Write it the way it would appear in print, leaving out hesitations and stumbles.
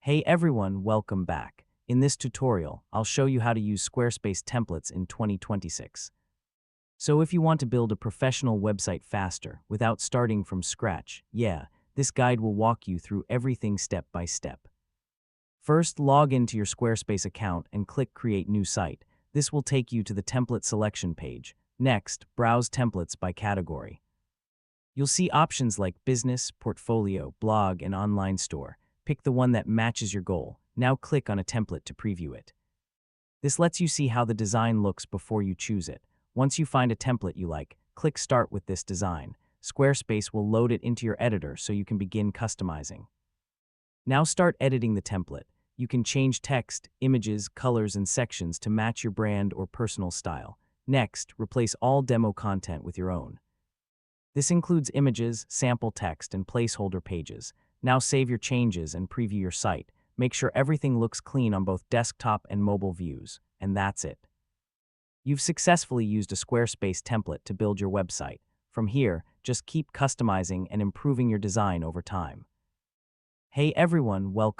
Hey everyone, welcome back. In this tutorial, I'll show you how to use Squarespace templates in 2026. So if you want to build a professional website faster without starting from scratch, this guide will walk you through everything step by step. First, log into your Squarespace account and click Create New Site. This will take you to the template selection page. Next, browse templates by category. You'll see options like business, portfolio, blog, and online store. Pick the one that matches your goal. Now click on a template to preview it. This lets you see how the design looks before you choose it. Once you find a template you like, click Start with this design. Squarespace will load it into your editor so you can begin customizing. Now start editing the template. You can change text, images, colors, and sections to match your brand or personal style. Next, replace all demo content with your own. This includes images, sample text, and placeholder pages. Now save your changes and preview your site. Make sure everything looks clean on both desktop and mobile views. And that's it. You've successfully used a Squarespace template to build your website. From here, just keep customizing and improving your design over time. Hey everyone, welcome.